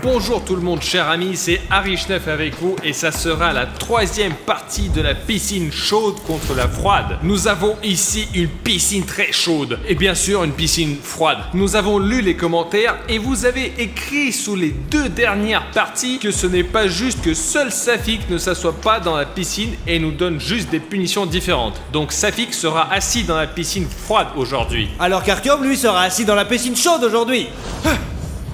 Bonjour tout le monde, chers amis, c'est Harry9 avec vous et ça sera la troisième partie de la piscine chaude contre la froide. Nous avons ici une piscine très chaude et bien sûr une piscine froide. Nous avons lu les commentaires et vous avez écrit sous les deux dernières parties que ce n'est pas juste que seul Safik ne s'assoit pas dans la piscine et nous donne juste des punitions différentes. Donc Safik sera assis dans la piscine froide aujourd'hui. Alors qu'Artyom, lui, sera assis dans la piscine chaude aujourd'hui.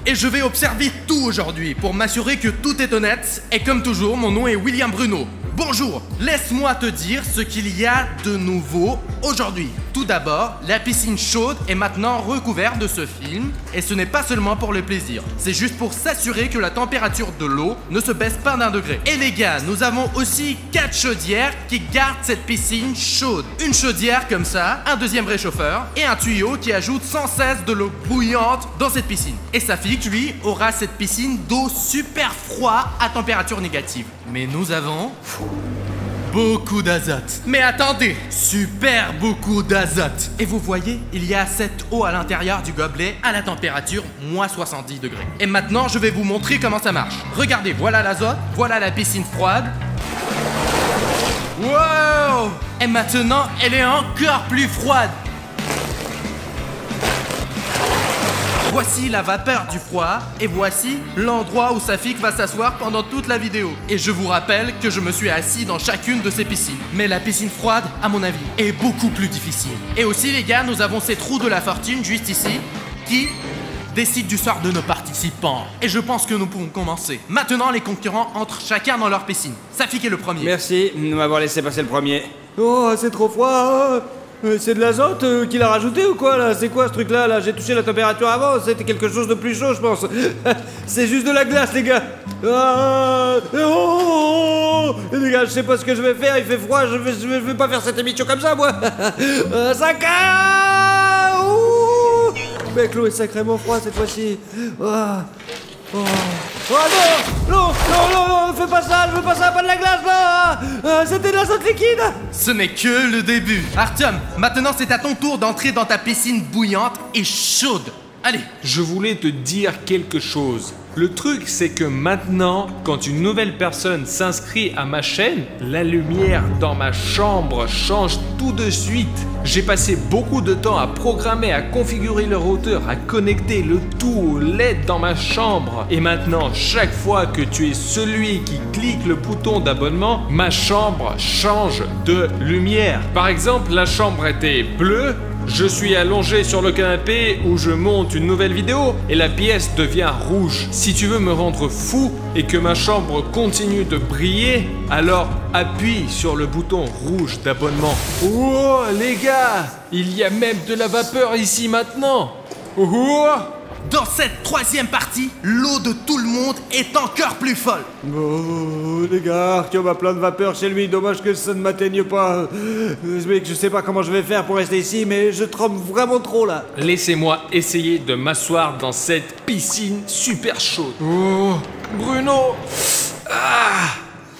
Et je vais observer tout aujourd'hui pour m'assurer que tout est honnête. Et comme toujours, mon nom est William Bruno. Bonjour, laisse-moi te dire ce qu'il y a de nouveau aujourd'hui. Tout d'abord, la piscine chaude est maintenant recouverte de ce film. Et ce n'est pas seulement pour le plaisir. C'est juste pour s'assurer que la température de l'eau ne se baisse pas d'1 degré. Et les gars, nous avons aussi 4 chaudières qui gardent cette piscine chaude. Une chaudière comme ça, un deuxième réchauffeur et un tuyau qui ajoute sans cesse de l'eau bouillante dans cette piscine. Et Safik, lui, aura cette piscine d'eau super froide à température négative. Mais nous avons beaucoup d'azote. Mais attendez, super beaucoup d'azote. Et vous voyez, il y a cette eau à l'intérieur du gobelet à la température moins 70 degrés. Et maintenant, je vais vous montrer comment ça marche. Regardez, voilà l'azote, voilà la piscine froide. Wow! Et maintenant, elle est encore plus froide. Voici la vapeur du froid et voici l'endroit où Safik va s'asseoir pendant toute la vidéo. Et je vous rappelle que je me suis assis dans chacune de ces piscines. Mais la piscine froide, à mon avis, est beaucoup plus difficile. Et aussi les gars, nous avons ces trous de la fortune juste ici qui décident du sort de nos participants. Et je pense que nous pouvons commencer. Maintenant, les concurrents entrent chacun dans leur piscine. Safik est le premier. Merci de m'avoir laissé passer le premier. Oh, c'est trop froid. C'est de l'azote qu'il a rajouté ou quoi là? C'est quoi ce truc là? J'ai touché la température avant, c'était quelque chose de plus chaud je pense. C'est juste de la glace les gars. Les gars, je sais pas ce que je vais faire, il fait froid, je vais pas faire cette émission comme ça moi. Ça casse. Mec, l'eau est sacrément froide cette fois-ci. Oh non, fais pas ça, je veux pas ça, pas de la glace là. C'était de l'azote liquide. Ce n'est que le début. Artyom, maintenant c'est à ton tour d'entrer dans ta piscine bouillante et chaude. Allez. Je voulais te dire quelque chose. Le truc, c'est que maintenant, quand une nouvelle personne s'inscrit à ma chaîne, la lumière dans ma chambre change tout de suite. J'ai passé beaucoup de temps à programmer, à configurer le routeur, à connecter le tout au LED dans ma chambre. Et maintenant, chaque fois que tu es celui qui clique le bouton d'abonnement, ma chambre change de lumière. Par exemple, la chambre était bleue. Je suis allongé sur le canapé où je monte une nouvelle vidéo et la pièce devient rouge. Si tu veux me rendre fou et que ma chambre continue de briller, alors appuie sur le bouton rouge d'abonnement. Oh les gars, il y a même de la vapeur ici maintenant. Oh. Dans cette troisième partie, l'eau de tout le monde est encore plus folle. Oh les gars, Artyom a plein de vapeur chez lui, dommage que ça ne m'atteigne pas. Je sais pas comment je vais faire pour rester ici, mais je tremble vraiment trop là. Laissez-moi essayer de m'asseoir dans cette piscine super chaude. Oh, Bruno.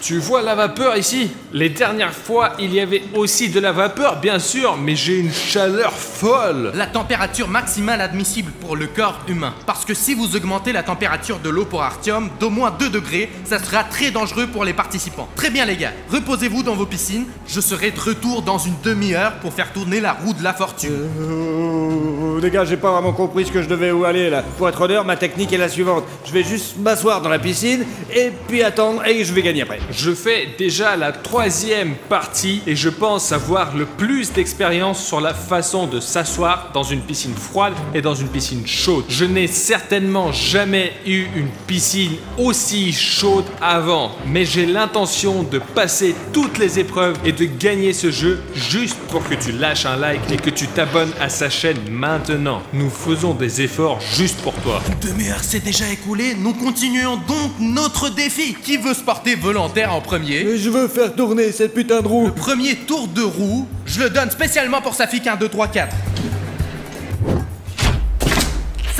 Tu vois la vapeur ici? Les dernières fois, il y avait aussi de la vapeur, bien sûr, mais j'ai une chaleur folle. La température maximale admissible pour le corps humain. Parce que si vous augmentez la température de l'eau pour Artyom d'au moins 2 degrés, ça sera très dangereux pour les participants. Très bien les gars, reposez-vous dans vos piscines. Je serai de retour dans une demi-heure pour faire tourner la roue de la fortune. Les gars, j'ai pas vraiment compris ce que je devais où aller là. Pour être honnête, ma technique est la suivante. Je vais juste m'asseoir dans la piscine et puis attendre et je vais gagner après. Je fais déjà la troisième partie et je pense avoir le plus d'expérience sur la façon de s'asseoir dans une piscine froide et dans une piscine chaude. Je n'ai certainement jamais eu une piscine aussi chaude avant, mais j'ai l'intention de passer toutes les épreuves et de gagner ce jeu juste pour que tu lâches un like et que tu t'abonnes à sa chaîne maintenant. Nous faisons des efforts juste pour toi. Une demi-heure s'est déjà écoulée, nous continuons donc notre défi. Qui veut se porter volontaire en premier? Je veux faire tourner cette putain de roue. Le premier tour de roue, je le donne spécialement pour Safik. 1, 2, 3, 4.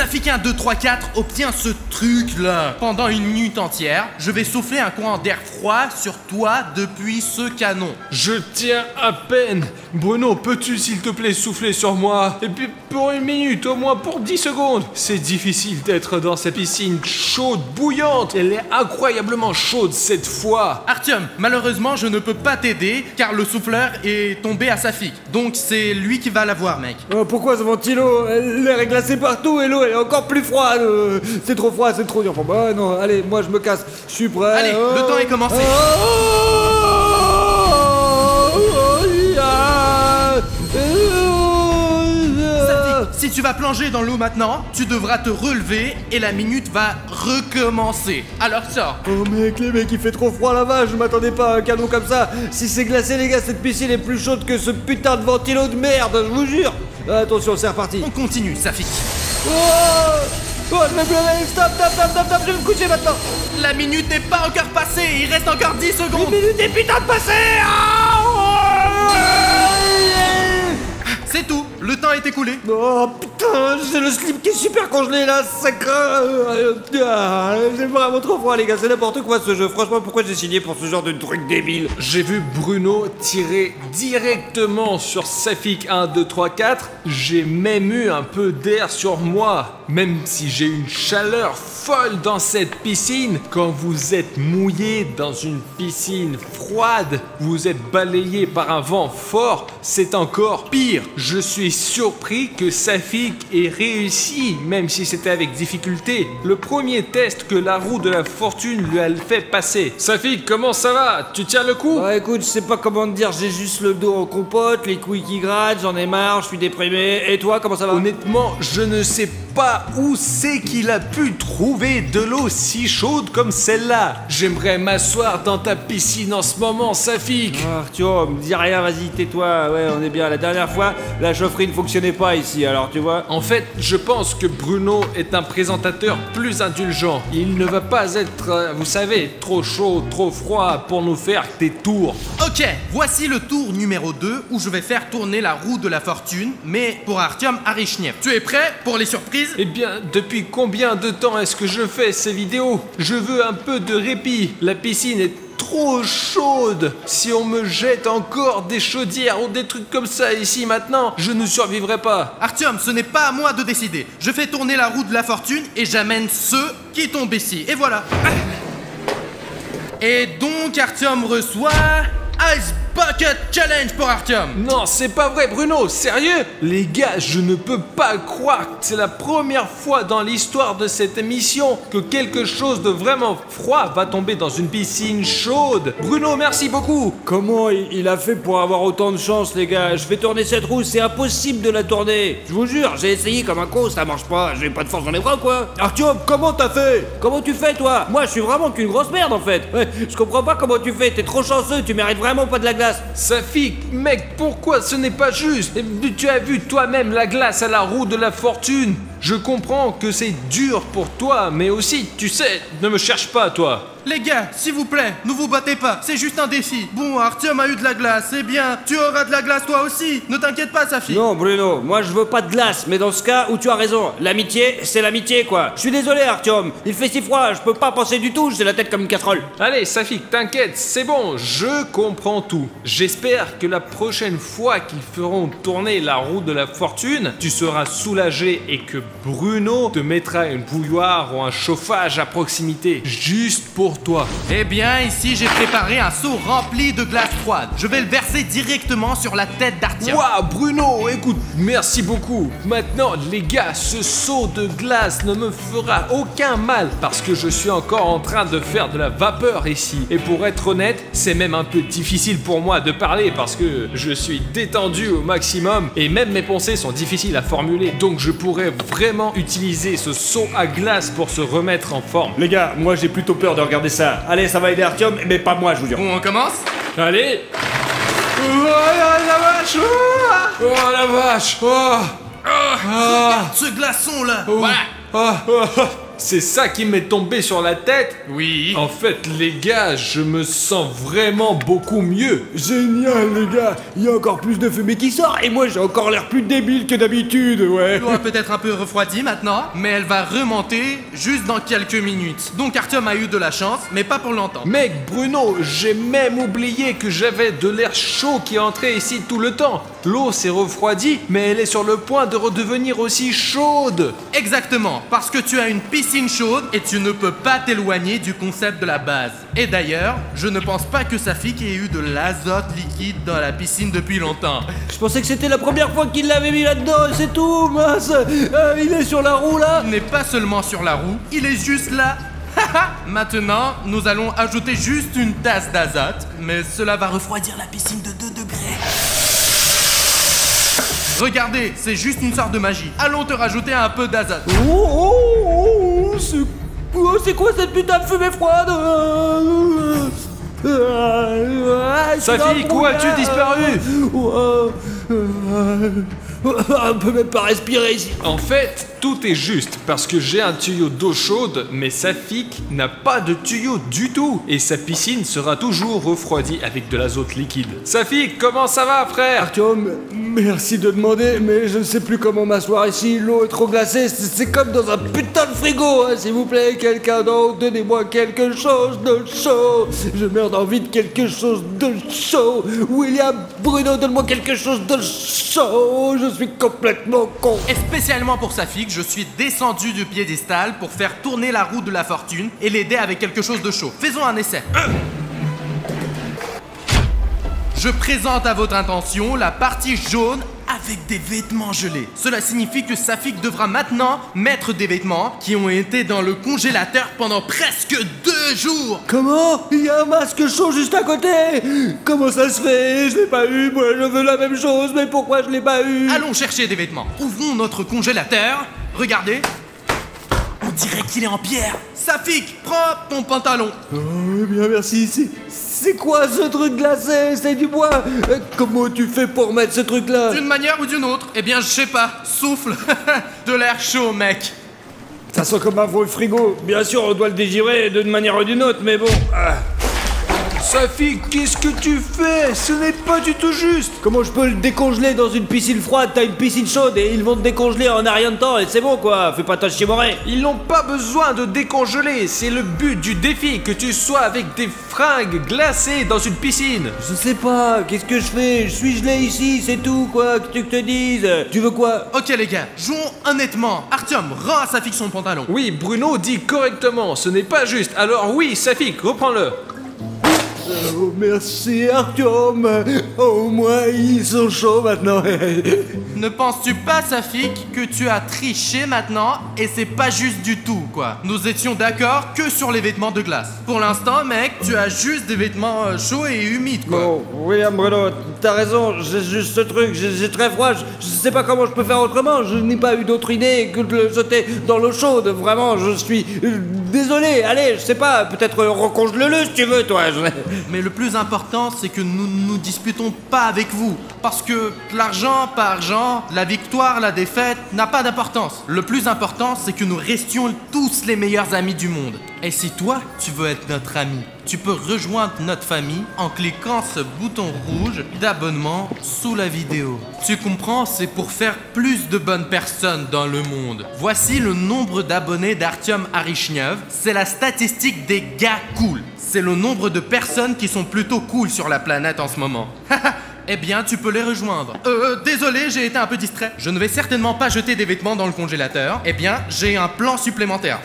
Safik 1, 2, 3, 4 obtient ce truc-là. Pendant 1 minute entière, je vais souffler un courant d'air froid sur toi depuis ce canon. Je tiens à peine. Bruno, peux-tu s'il te plaît souffler sur moi? Et puis pour 1 minute, au moins pour 10 secondes. C'est difficile d'être dans cette piscine chaude, bouillante. Elle est incroyablement chaude cette fois. Artyom, malheureusement, je ne peux pas t'aider car le souffleur est tombé à Safik. Donc c'est lui qui va l'avoir, mec. Pourquoi ce ventilo? L'air est glacé partout et l'eau elle est encore plus froide. C'est trop froid, c'est trop dur pour moi. Non, allez, moi je me casse. Je suis prêt. Allez, le temps est commencé. Si tu vas plonger dans l'eau maintenant, tu devras te relever et la minute va recommencer. Alors sors. Oh mec, les mecs, il fait trop froid là-bas, je m'attendais pas à un canon comme ça. Si c'est glacé les gars, cette piscine est plus chaude que ce putain de ventilo de merde, je vous jure. Attention, c'est reparti. On continue, Safik. Oh, je vais pleurer, stop, je vais me coucher maintenant. La minute n'est pas encore passée, il reste encore 10 secondes. Une minute est putain de passée. C'est tout, le temps est écoulé. Oh putain, j'ai le slip qui est super congelé là, ça craint. J'ai vraiment trop froid les gars, c'est n'importe quoi ce jeu. Franchement, pourquoi j'ai signé pour ce genre de truc débile? J'ai vu Bruno tirer directement sur Safik 1, 2, 3, 4. J'ai même eu un peu d'air sur moi. Même si j'ai une chaleur folle dans cette piscine, quand vous êtes mouillé dans une piscine froide, vous êtes balayé par un vent fort, c'est encore pire. Je suis surpris que Safik ait réussi, même si c'était avec difficulté, le premier test que la roue de la fortune lui a fait passer. Safik, comment ça va? Tu tiens le coup? Bah écoute, je sais pas comment te dire, j'ai juste le dos en compote, les couilles qui grattent, j'en ai marre, je suis déprimé. Et toi, comment ça va? Honnêtement, je ne sais pas où c'est qu'il a pu trouver de l'eau si chaude comme celle-là. J'aimerais m'asseoir dans ta piscine en ce moment, Safik. Artyom, dis rien, vas-y, tais-toi. Ouais, on est bien. La dernière fois, la chaufferie ne fonctionnait pas ici, alors tu vois. En fait, je pense que Bruno est un présentateur plus indulgent. Il ne va pas être, vous savez, trop chaud, trop froid pour nous faire des tours. Ok, voici le tour numéro 2 où je vais faire tourner la roue de la fortune, mais pour Artyom Arishnev. Tu es prêt pour les surprises? Eh bien, depuis combien de temps est-ce que je fais ces vidéos? Je veux un peu de répit. La piscine est trop chaude. Si on me jette encore des chaudières ou des trucs comme ça ici maintenant, je ne survivrai pas. Artyom, ce n'est pas à moi de décider. Je fais tourner la roue de la fortune et j'amène ceux qui tombent ici. Et voilà. Et donc Artyom reçoit Ice Bucket Challenge pour Artyom. Non, c'est pas vrai, Bruno, sérieux? Les gars, je ne peux pas croire que c'est la première fois dans l'histoire de cette émission que quelque chose de vraiment froid va tomber dans une piscine chaude. Bruno, merci beaucoup. Comment il a fait pour avoir autant de chance, les gars? Je fais tourner cette roue, c'est impossible de la tourner. Je vous jure, j'ai essayé comme un con, ça marche pas. J'ai pas de force dans les bras, quoi. Artyom, comment t'as fait? Comment tu fais, toi? Moi, je suis vraiment qu'une grosse merde, en fait. Ouais, je comprends pas comment tu fais. T'es trop chanceux, tu mérites vraiment pas de la glace. Safik, mec, pourquoi ce n'est pas juste? Tu as vu toi-même la glace à la roue de la fortune. Je comprends que c'est dur pour toi, mais aussi, tu sais, ne me cherche pas, toi. Les gars, s'il vous plaît, ne vous battez pas, c'est juste un défi. Bon, Artyom a eu de la glace, eh bien, tu auras de la glace toi aussi. Ne t'inquiète pas, Safik. Non, Bruno, moi je veux pas de glace, mais dans ce cas où tu as raison, l'amitié, c'est l'amitié, quoi. Je suis désolé, Artyom, il fait si froid, je peux pas penser du tout, j'ai la tête comme une casserole. Allez, Safik, t'inquiète, c'est bon, je comprends tout. J'espère que la prochaine fois qu'ils feront tourner la roue de la fortune, tu seras soulagé et que Bruno te mettra une bouilloire ou un chauffage à proximité, juste pour toi. Eh bien, ici, j'ai préparé un seau rempli de glace froide. Je vais le verser directement sur la tête d'Artyom. Waouh, Bruno, écoute, merci beaucoup. Maintenant, les gars, ce seau de glace ne me fera aucun mal parce que je suis encore en train de faire de la vapeur ici. Et pour être honnête, c'est même un peu difficile pour moi de parler parce que je suis détendu au maximum et même mes pensées sont difficiles à formuler. Donc je pourrais vraiment utiliser ce seau à glace pour se remettre en forme. Les gars, moi j'ai plutôt peur de regarder ça. Allez, ça va aider Artyom, mais pas moi, je vous jure. Bon, on commence? Allez. Oh la vache. Oh la vache. Oh. Regarde ce glaçon là. Oh. Voilà. Ah, C'est ça qui m'est tombé sur la tête? Oui. En fait, les gars, je me sens vraiment beaucoup mieux. Génial, les gars. Il y a encore plus de fumée qui sort et moi j'ai encore l'air plus débile que d'habitude, ouais. L'eau a peut-être un peu refroidi maintenant, mais elle va remonter juste dans quelques minutes. Donc Artyom a eu de la chance, mais pas pour longtemps. Mec, Bruno, j'ai même oublié que j'avais de l'air chaud qui entrait ici tout le temps. L'eau s'est refroidie, mais elle est sur le point de redevenir aussi chaude. Exactement, parce que tu as une piscine chaude et tu ne peux pas t'éloigner du concept de la base. Et d'ailleurs, je ne pense pas que Safik ait eu de l'azote liquide dans la piscine depuis longtemps. Je pensais que c'était la première fois qu'il l'avait mis là-dedans, c'est tout, mince. Il est sur la roue là. Il n'est pas seulement sur la roue, il est juste là. Maintenant, nous allons ajouter juste une tasse d'azote, mais cela va refroidir la piscine de 2 degrés. Regardez, c'est juste une sorte de magie. Allons te rajouter un peu d'azote. C'est quoi cette putain de fumée froide? Safik, où as-tu disparu? On peut même pas respirer ici. En fait, tout est juste parce que j'ai un tuyau d'eau chaude, mais Safik n'a pas de tuyau du tout et sa piscine sera toujours refroidie avec de l'azote liquide. Safik, comment ça va, frère? Artyom, merci de demander, mais je ne sais plus comment m'asseoir ici. L'eau est trop glacée, c'est comme dans un putain de frigo, hein. S'il vous plaît, quelqu'un d'autre, donnez-moi quelque chose de chaud. Je meurs d'envie de quelque chose de chaud. William, Bruno, donne-moi quelque chose de chaud. Je suis complètement con. Et spécialement pour Safik, je suis descendu du piédestal pour faire tourner la roue de la fortune et l'aider avec quelque chose de chaud. Faisons un essai. Je présente à votre intention la partie jaune avec des vêtements gelés. Cela signifie que Safik devra maintenant mettre des vêtements qui ont été dans le congélateur pendant presque 2 jours. Comment? Il y a un masque chaud juste à côté. Comment ça se fait? Je l'ai pas eu, moi je veux la même chose, mais pourquoi je l'ai pas eu? Allons chercher des vêtements. Ouvrons notre congélateur. Regardez. On dirait qu'il est en pierre. Safik, prends ton pantalon. Oh, bien merci. C'est quoi ce truc glacé? C'est du bois. Comment tu fais pour mettre ce truc là? D'une manière ou d'une autre? Eh bien, je sais pas. Souffle. De l'air chaud, mec. Ça sent comme un vieux frigo. Bien sûr, on doit le dégirer d'une manière ou d'une autre, mais bon. Safik, qu'est-ce que tu fais? Ce n'est pas du tout juste. Comment je peux le décongeler dans une piscine froide? T'as une piscine chaude et ils vont te décongeler en un rien de temps et c'est bon quoi. Fais pas ta chiemorée. Ils n'ont pas besoin de décongeler. C'est le but du défi, que tu sois avec des fringues glacées dans une piscine. Je sais pas, qu'est-ce que je fais? Je suis gelé ici, c'est tout quoi, que tu te dises. Tu veux quoi? Ok les gars, jouons honnêtement. Artyom, rends à Safik son pantalon. Oui, Bruno dit correctement, ce n'est pas juste. Alors oui, Safik, reprends-le. Oh, merci Artyom. Au moins ils sont chauds maintenant. Ne penses-tu pas, Safik, que tu as triché maintenant et c'est pas juste du tout, quoi? Nous étions d'accord que sur les vêtements de glace. Pour l'instant, mec, tu as juste des vêtements chauds et humides, quoi. Bon, William Bruno, t'as raison, j'ai juste ce truc, j'ai très froid, je sais pas comment je peux faire autrement, je n'ai pas eu d'autre idée que de le jeter dans l'eau chaude, vraiment, je suis désolé, allez, je sais pas, peut-être recongèle-le si tu veux, toi. Mais le plus important, c'est que nous ne nous disputons pas avec vous. Parce que l'argent par argent, la victoire, la défaite, n'a pas d'importance. Le plus important, c'est que nous restions tous les meilleurs amis du monde. Et si toi, tu veux être notre ami, tu peux rejoindre notre famille en cliquant ce bouton rouge d'abonnement sous la vidéo. Tu comprends, c'est pour faire plus de bonnes personnes dans le monde. Voici le nombre d'abonnés d'Artyom Arishnev. C'est la statistique des gars cool. C'est le nombre de personnes qui sont plutôt cool sur la planète en ce moment. Eh bien, tu peux les rejoindre. Désolé, j'ai été un peu distrait. Je ne vais certainement pas jeter des vêtements dans le congélateur. Eh bien, j'ai un plan supplémentaire.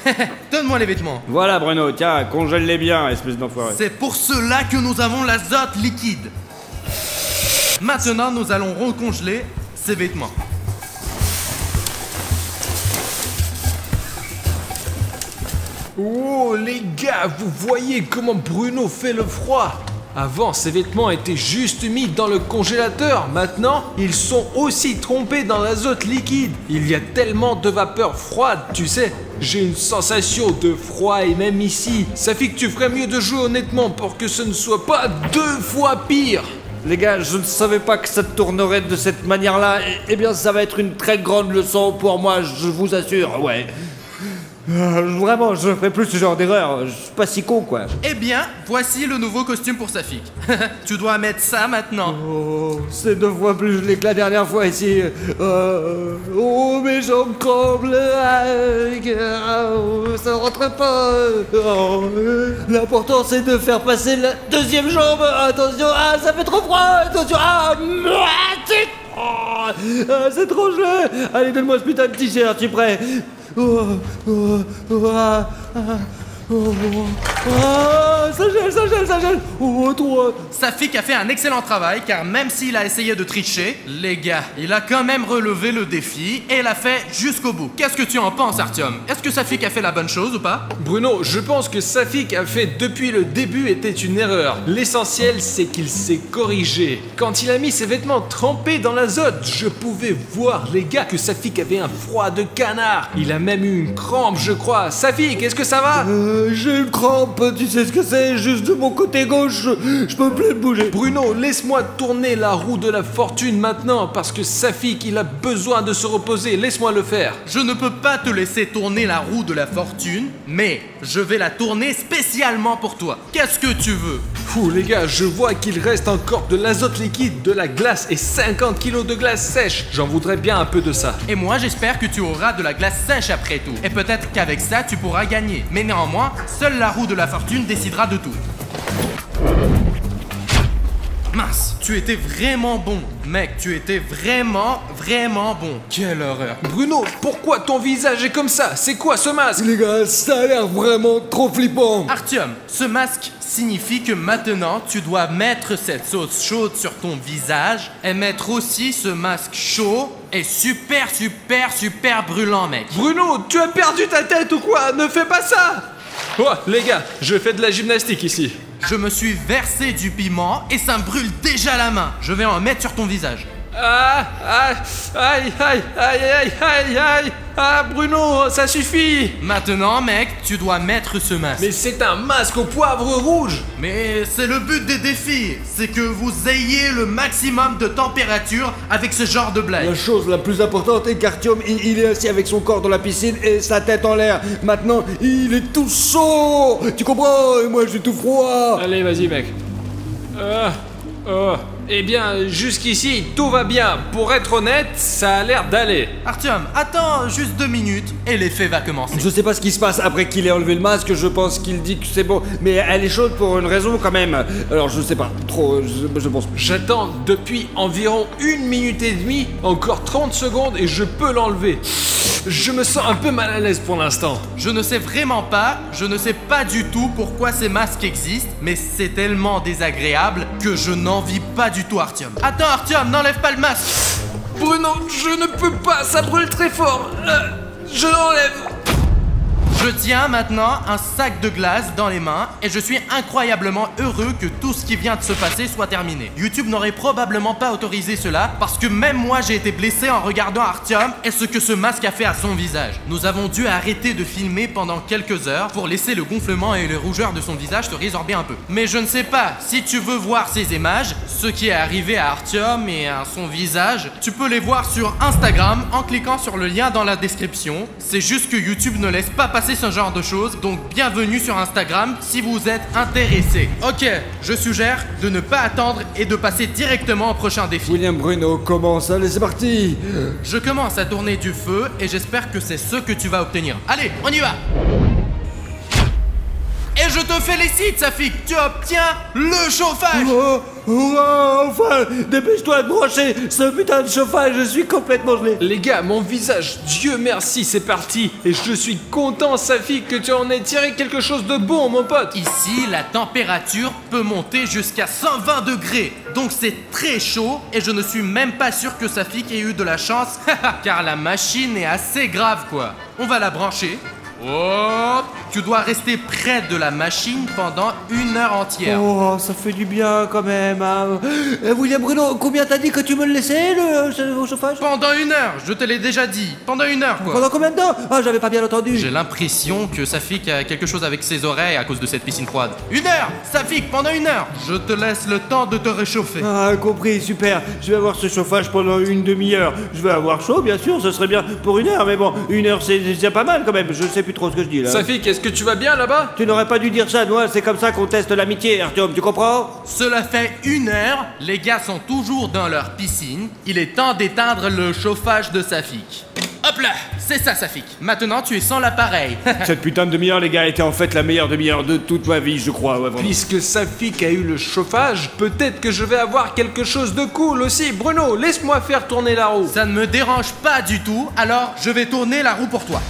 Donne-moi les vêtements. Voilà Bruno, tiens, congèle-les bien, espèce d'enfoiré. C'est pour cela que nous avons l'azote liquide. Maintenant, nous allons recongeler ces vêtements. Oh les gars, vous voyez comment Bruno fait le froid? Avant, ces vêtements étaient juste mis dans le congélateur. Maintenant, ils sont aussi trempés dans l'azote liquide. Il y a tellement de vapeur froide, tu sais. J'ai une sensation de froid et même ici. Ça fait que tu ferais mieux de jouer honnêtement pour que ce ne soit pas 2 fois pire. Les gars, je ne savais pas que ça tournerait de cette manière-là. Eh bien, ça va être une très grande leçon pour moi, je vous assure, ouais. Vraiment, je ferai plus ce genre d'erreur. Je suis pas si con, quoi. Eh bien, voici le nouveau costume pour Safik. Tu dois mettre ça maintenant. Oh, c'est 2 fois plus gelé que la dernière fois ici. Oh, mes jambes tremblent. Ça rentre pas. Oh, l'important, c'est de faire passer la 2e jambe. Attention, ça fait trop froid. Attention, c'est trop gelé. Allez, donne-moi ce putain de t-shirt, tu es prêt? Ça gèle. Oh, toi. Safik a fait un excellent travail car même s'il a essayé de tricher, les gars, il a quand même relevé le défi et l'a fait jusqu'au bout. Qu'est-ce que tu en penses, Artyom? Est-ce que Safik a fait la bonne chose ou pas? Bruno, je pense que Safik a fait depuis le début était une erreur. L'essentiel, c'est qu'il s'est corrigé. Quand il a mis ses vêtements trempés dans l'azote, je pouvais voir, les gars, que Safik avait un froid de canard. Il a même eu une crampe, je crois. Safik, est-ce que ça va? J'ai une crampe, tu sais ce que c'est? Juste de mon côté gauche, je peux plus bouger. Bruno, laisse-moi tourner la roue de la fortune maintenant, parce que Safik, il a besoin de se reposer. Laisse-moi le faire. Je ne peux pas te laisser tourner la roue de la fortune, mais je vais la tourner spécialement pour toi. Qu'est-ce que tu veux? Fou, les gars, je vois qu'il reste encore de l'azote liquide, de la glace et 50 kilos de glace sèche. J'en voudrais bien un peu de ça. Et moi, j'espère que tu auras de la glace sèche après tout. Et peut-être qu'avec ça, tu pourras gagner. Mais néanmoins, seule la roue de la fortune décidera de tout. Mince, tu étais vraiment bon. Mec, tu étais vraiment bon. Quelle horreur. Bruno, pourquoi ton visage est comme ça? C'est quoi ce masque? Les gars, ça a l'air vraiment trop flippant. Artyom, ce masque signifie que maintenant, tu dois mettre cette sauce chaude sur ton visage et mettre aussi ce masque chaud et super brûlant, mec. Bruno, tu as perdu ta tête ou quoi? Ne fais pas ça! Oh, les gars, je fais de la gymnastique ici. Je me suis versé du piment et ça me brûle déjà la main. Je vais en mettre sur ton visage. Ah, Bruno, ça suffit. Maintenant, mec, tu dois mettre ce masque. Mais c'est un masque au poivre rouge. Mais c'est le but des défis, c'est que vous ayez le maximum de température avec ce genre de blague. La chose la plus importante est qu'Artyom, il est assis avec son corps dans la piscine et sa tête en l'air. Maintenant, il est tout chaud. Tu comprends? Et moi, j'ai tout froid. Allez, vas-y, mec. Eh bien, jusqu'ici, tout va bien. Pour être honnête, ça a l'air d'aller. Artyom, attends juste 2 minutes et l'effet va commencer. Je sais pas ce qui se passe après qu'il ait enlevé le masque, je pense qu'il dit que c'est bon. Mais elle est chaude pour une raison quand même. Alors je sais pas, trop, je pense. J'attends depuis environ 1 minute et demie, encore 30 secondes et je peux l'enlever. Je me sens un peu mal à l'aise pour l'instant. Je ne sais vraiment pas, je ne sais pas du tout pourquoi ces masques existent, mais c'est tellement désagréable que je n'envie pas du tout Artyom. Attends Artyom, n'enlève pas le masque. Bruno, je ne peux pas, ça brûle très fort. Je l'enlève. Je tiens maintenant un sac de glace dans les mains et je suis incroyablement heureux que tout ce qui vient de se passer soit terminé. YouTube n'aurait probablement pas autorisé cela parce que même moi j'ai été blessé en regardant Artyom et ce que ce masque a fait à son visage. Nous avons dû arrêter de filmer pendant quelques heures pour laisser le gonflement et les rougeurs de son visage se résorber un peu. Mais je ne sais pas, si tu veux voir ces images, ce qui est arrivé à Artyom et à son visage, tu peux les voir sur Instagram en cliquant sur le lien dans la description. C'est juste que YouTube ne laisse pas passer ce genre de choses, donc bienvenue sur Instagram si vous êtes intéressé. Ok, je suggère de ne pas attendre et de passer directement au prochain défi. William Bruno commence, allez c'est parti. Je commence à tourner du feu et j'espère que c'est ce que tu vas obtenir. Allez, on y va. Et je te félicite, Safik, tu obtiens le chauffage. Enfin, dépêche-toi de brancher ce putain de chauffage, je suis complètement gelé. Les gars, mon visage, Dieu merci, c'est parti. Et je suis content, Safik, que tu en aies tiré quelque chose de bon, mon pote. Ici, la température peut monter jusqu'à 120 degrés. Donc c'est très chaud et je ne suis même pas sûr que Safik ait eu de la chance. Car la machine est assez grave, quoi. On va la brancher. Oh, tu dois rester près de la machine pendant 1 heure entière. Oh, ça fait du bien quand même. Hein. William Bruno, combien t'as dit que tu me le laissais au chauffage? Pendant 1 heure, je te l'ai déjà dit. Pendant 1 heure, quoi. Pendant combien de temps? Ah, j'avais pas bien entendu. J'ai l'impression que Safik a quelque chose avec ses oreilles à cause de cette piscine froide. 1 heure, Safik, pendant 1 heure. Je te laisse le temps de te réchauffer. Ah, compris, super. Je vais avoir ce chauffage pendant 1 demi-heure. Je vais avoir chaud, bien sûr, ce serait bien pour 1 heure, mais bon, 1 heure c'est déjà pas mal quand même. Je sais plus plus trop ce que je dis là. Safik, est-ce que tu vas bien là-bas? Tu n'aurais pas dû dire ça, Noah, c'est comme ça qu'on teste l'amitié, Artyom, tu comprends? Cela fait 1 heure, les gars sont toujours dans leur piscine. Il est temps d'éteindre le chauffage de Safik. Hop là, c'est ça Safik. Maintenant tu es sans l'appareil. Cette putain de demi-heure, les gars, était en fait la meilleure demi-heure de toute ma vie, je crois, ouais, vraiment. Puisque Safik a eu le chauffage, peut-être que je vais avoir quelque chose de cool aussi. Bruno, laisse-moi faire tourner la roue. Ça ne me dérange pas du tout, alors je vais tourner la roue pour toi.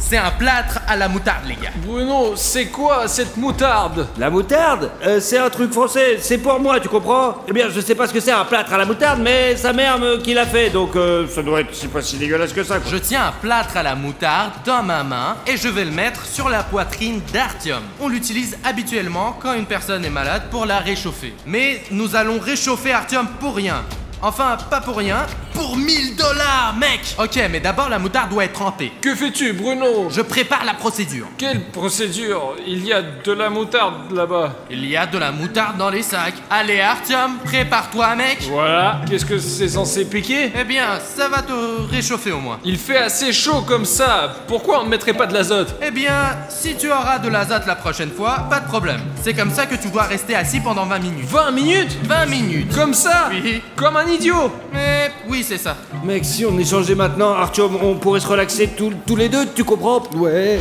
C'est un plâtre à la moutarde, les gars. Bruno, c'est quoi cette moutarde? La moutarde c'est un truc français, c'est pour moi, tu comprends? Eh bien, je sais pas ce que c'est un plâtre à la moutarde, mais sa mère qui l'a fait, donc ça doit être, c'est pas si dégueulasse que ça, quoi. Je tiens un plâtre à la moutarde dans ma main et je vais le mettre sur la poitrine d'Artyom. On l'utilise habituellement quand une personne est malade pour la réchauffer. Mais nous allons réchauffer Artyom pour rien. Enfin, pas pour rien, pour 1000 $, mec! Ok, mais d'abord la moutarde doit être trempée. Que fais-tu, Bruno? Je prépare la procédure. Quelle procédure? Il y a de la moutarde là-bas. Il y a de la moutarde dans les sacs. Allez, Artyom, prépare-toi, mec! Voilà. Qu'est-ce que c'est censé piquer? Eh bien, ça va te réchauffer au moins. Il fait assez chaud comme ça. Pourquoi on ne mettrait pas de l'azote? Eh bien, si tu auras de l'azote la prochaine fois, pas de problème. C'est comme ça que tu dois rester assis pendant 20 minutes. 20 minutes? 20 minutes! Comme ça? Oui. Comme un idiot? Mais oui, c'est ça. Mec, si on échangeait maintenant, Artyom, on pourrait se relaxer tous les deux, tu comprends? Ouais.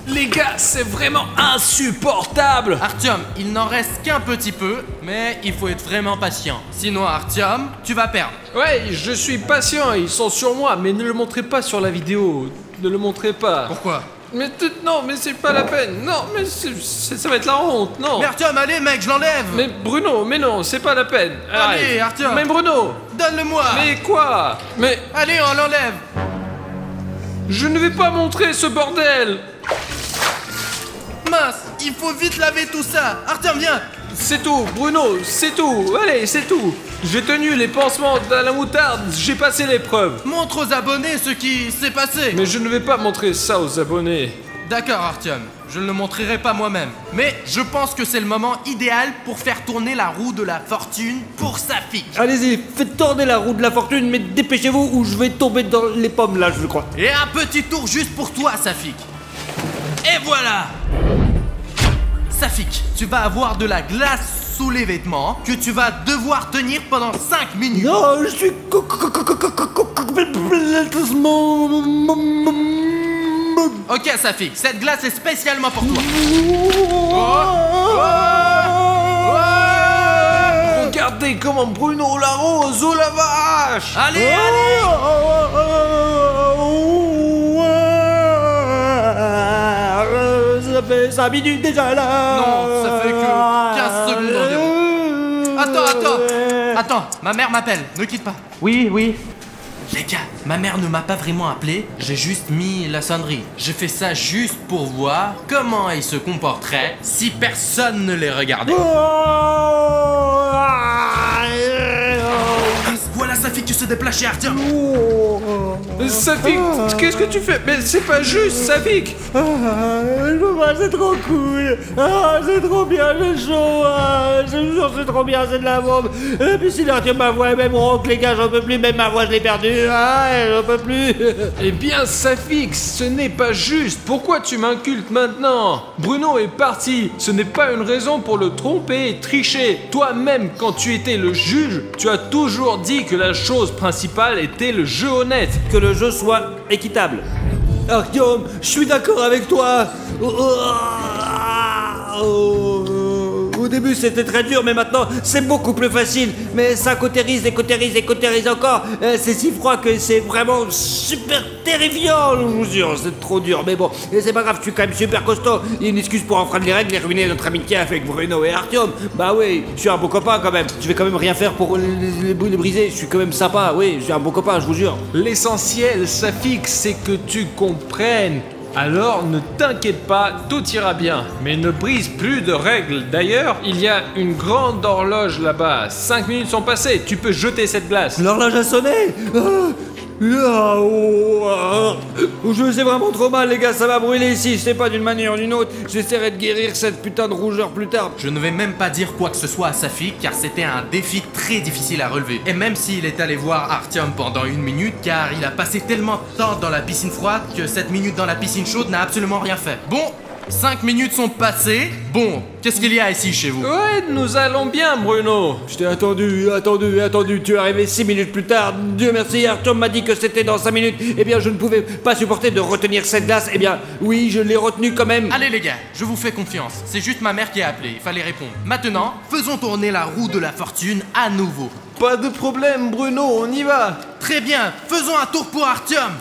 Les gars, c'est vraiment insupportable. Artyom, il n'en reste qu'un petit peu, mais il faut être vraiment patient. Sinon, Artyom, tu vas perdre. Ouais, je suis patient, ils sont sur moi, mais ne le montrez pas sur la vidéo. Ne le montrez pas. Pourquoi? Mais non, mais c'est pas la peine. Non, mais ça va être la honte, non. Mais Artyom, allez mec, je l'enlève. Mais Bruno, mais non, c'est pas la peine. Allez, Arrête. Artyom. Mais Bruno. Donne-le-moi. Mais quoi? Mais Allez, on l'enlève. je ne vais pas montrer ce bordel. Mince, il faut vite laver tout ça. Artyom, viens. C'est tout, Bruno, c'est tout. Allez, c'est tout. J'ai tenu les pansements à la moutarde, j'ai passé l'épreuve. Montre aux abonnés ce qui s'est passé. Mais je ne vais pas montrer ça aux abonnés. D'accord, Artyom, je ne le montrerai pas moi-même. Mais je pense que c'est le moment idéal pour faire tourner la roue de la fortune pour Safik. Allez-y, faites tourner la roue de la fortune, mais dépêchez-vous ou je vais tomber dans les pommes là, je crois. Et un petit tour juste pour toi, Safik. Et voilà. Safik, tu vas avoir de la glace sous les vêtements que tu vas devoir tenir pendant 5 minutes. Non, je suis Ok, Safik, cette glace est spécialement pour toi. Regardez comment Bruno l'arrose, oh la vache. Allez, allez. Ça fait 5 minutes déjà là. Non, ça fait que 15 secondes environ. Attends, ma mère m'appelle, ne quitte pas. Oui. Les gars, ma mère ne m'a pas vraiment appelé, j'ai juste mis la sonnerie. J'ai fait ça juste pour voir comment elle se comporterait si personne ne les regardait. Voilà Safik qui se déplace chez Artyom. Safik, qu'est-ce que tu fais? Mais c'est pas juste, Safik. C'est trop cool. C'est trop bien, j'ai chaud. Je jure, c'est trop bien, c'est de la bombe. Et puis si Artyom ma voix, même ronque, les gars, j'en peux plus. Même ma voix, je l'ai perdue. J'en peux plus. Eh bien, Safik, ce n'est pas juste. Pourquoi tu m'incultes maintenant? Bruno est parti. Ce n'est pas une raison pour le tromper et tricher. Toi-même, quand tu étais le juge, tu as toujours dit que la chose principale était le jeu honnête. Que le jeu soit équitable. Artyom, je suis d'accord avec toi. Au début c'était très dur, mais maintenant c'est beaucoup plus facile. Mais ça cautérise et cautérise et cautérise encore. C'est si froid que c'est vraiment super terrifiant. Je vous jure, c'est trop dur. Mais bon, et c'est pas grave, je suis quand même super costaud. Une excuse pour enfreindre les règles et ruiner notre amitié avec Bruno et Artyom. Bah oui, je suis un bon copain quand même. Je vais quand même rien faire pour les briser. Je suis quand même sympa. Oui, je suis un bon copain, je vous jure. L'essentiel, Safik, c'est que tu comprennes. Alors ne t'inquiète pas, tout ira bien. Mais ne brise plus de règles. D'ailleurs, il y a une grande horloge là-bas. 5 minutes sont passées, tu peux jeter cette glace. L'horloge a sonné. Ah, oh, ah. Je me sens vraiment trop mal, les gars, ça m'a brûlé ici. Je sais pas, d'une manière ou d'une autre, j'essaierai de guérir cette putain de rougeur plus tard. Je ne vais même pas dire quoi que ce soit à Safik car c'était un défi très difficile à relever. Et même s'il est allé voir Artyom pendant 1 minute car il a passé tellement de temps dans la piscine froide que 7 minutes dans la piscine chaude n'a absolument rien fait. Bon, 5 minutes sont passées. Bon, qu'est-ce qu'il y a ici chez vous? Ouais, nous allons bien, Bruno. Je t'ai attendu. Tu es arrivé 6 minutes plus tard. Dieu merci, Artyom m'a dit que c'était dans 5 minutes. Eh bien, je ne pouvais pas supporter de retenir cette glace. Eh bien, oui, je l'ai retenue quand même. Allez les gars, je vous fais confiance. C'est juste ma mère qui a appelé, il fallait répondre. Maintenant, faisons tourner la roue de la fortune à nouveau. Pas de problème, Bruno, on y va. Très bien, faisons un tour pour Artyom.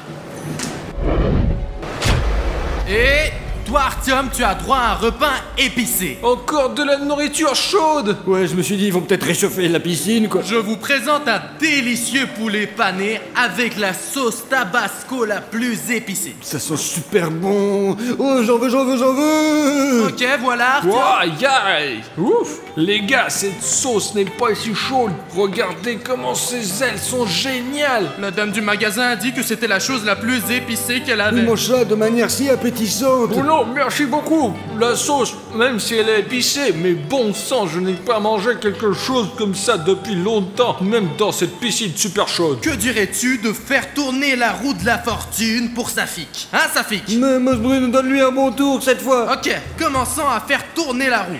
Et toi Artyom, tu as droit à un repas épicé. Encore de la nourriture chaude. Ouais, je me suis dit, ils vont peut-être réchauffer la piscine, quoi. Je vous présente un délicieux poulet pané avec la sauce tabasco la plus épicée. Ça sent super bon. Oh, j'en veux. Ok, voilà Artyom. Aïe aïe. Ouf. Les gars, cette sauce n'est pas si chaude. Regardez comment ses ailes sont géniales. La dame du magasin a dit que c'était la chose la plus épicée qu'elle avait. Ils mangent ça de manière si appétissante. Bruno, merci beaucoup. La sauce, même si elle est épicée, mais bon sang, je n'ai pas mangé quelque chose comme ça depuis longtemps, même dans cette piscine super chaude. Que dirais-tu de faire tourner la roue de la fortune pour Safik? Hein Safik? Mais Moss Bruno, donne-lui un bon tour cette fois. Ok, commençons à faire tourner la roue.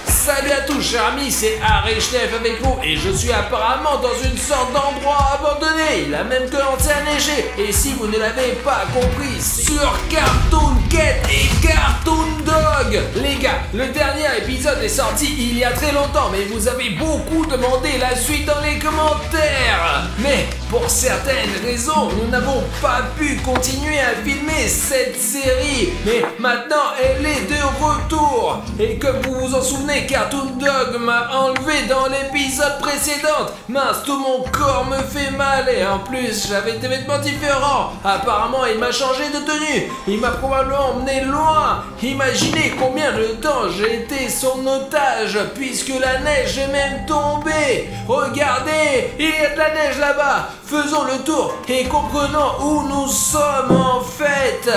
Salut à tous, chers amis, c'est Arechnef avec vous et je suis apparemment dans une sorte d'endroit abandonné. Il a même commencé à neiger. Et si vous ne l'avez pas compris, sur Cartoon Cat et Cartoon Dog. Les gars, le dernier épisode est sorti il y a très longtemps, mais vous avez beaucoup demandé la suite dans les commentaires. Mais pour certaines raisons, nous n'avons pas pu continuer à filmer cette série. Mais maintenant, elle est de retour. Et comme vous vous en souvenez, Cartoon Dog m'a enlevé dans l'épisode précédent. Mince, tout mon corps me fait mal et en plus j'avais des vêtements différents. Apparemment il m'a changé de tenue. Il m'a probablement emmené loin. Imaginez combien de temps j'ai été son otage puisque la neige est même tombée. Regardez, il y a de la neige là-bas. Faisons le tour et comprenons où nous sommes en fait.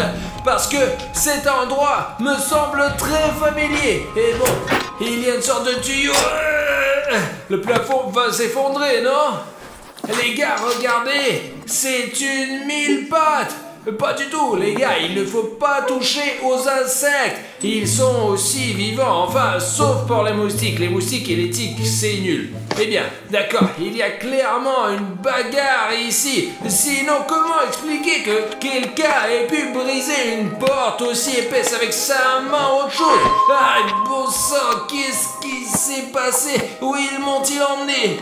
Parce que cet endroit me semble très familier. Et bon, il y a une sorte de tuyau. Le plafond va s'effondrer, non? Les gars, regardez, c'est une 1000 pattes. Pas du tout, les gars, il ne faut pas toucher aux insectes. Ils sont aussi vivants, enfin, sauf pour les moustiques. Les moustiques et les tiques, c'est nul. Eh bien, d'accord, il y a clairement une bagarre ici. Sinon, comment expliquer que quelqu'un ait pu briser une porte aussi épaisse avec sa main ou autre chose? Ah, bon sang, qu'est-ce qui s'est passé? Où ils m'ont-ils emmené?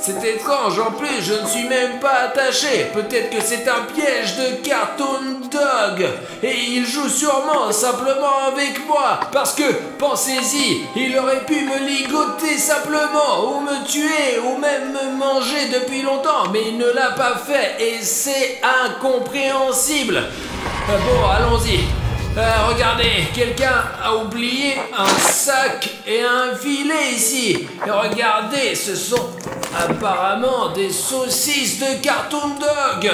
C'est étrange, en plus je ne suis même pas attaché. Peut-être que c'est un piège de Cartoon Dog. Et il joue sûrement simplement avec moi. Parce que, pensez-y, il aurait pu me ligoter simplement, ou me tuer, ou même me manger depuis longtemps. Mais il ne l'a pas fait et c'est incompréhensible. Bon, allons-y. Regardez, quelqu'un a oublié un sac et un filet ici. Et regardez, ce sont apparemment des saucisses de Cartoon Dog.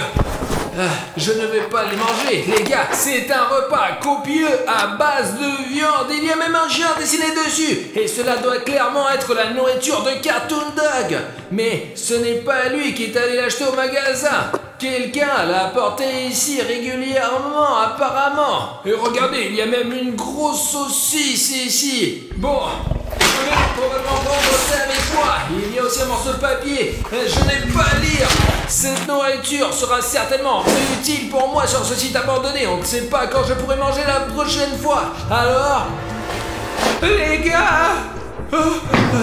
Je ne vais pas les manger, les gars. C'est un repas copieux à base de viande. Il y a même un chien dessiné dessus. Et cela doit clairement être la nourriture de Cartoon Dog. Mais ce n'est pas lui qui est allé l'acheter au magasin. Quelqu'un l'a apporté ici régulièrement, apparemment. Et regardez, il y a même une grosse saucisse ici. Bon, je vais probablement prendre ça avec moi. Il y a aussi un morceau de papier. Je n'ai pas à lire. Cette nourriture sera certainement utile pour moi sur ce site abandonné. On ne sait pas quand je pourrai manger la prochaine fois. Alors, les gars,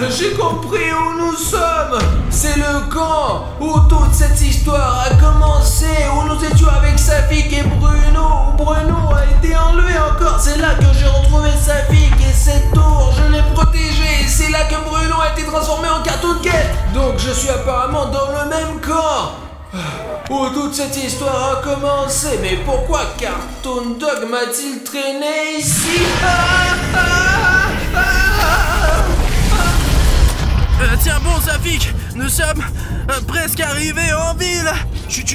j'ai compris où nous sommes. C'est le camp où toute cette histoire a commencé, où nous étions avec Safik et Bruno. Bruno a été enlevé encore. C'est là que j'ai retrouvé Safik et cette tour, je l'ai protégée. C'est là que Bruno a été transformé en Cartoon Cat. Donc je suis apparemment dans le même camp où toute cette histoire a commencé. Mais pourquoi Cartoon Dog m'a-t-il traîné ici? Tiens bon, Safik, nous sommes presque arrivés en ville. Chut,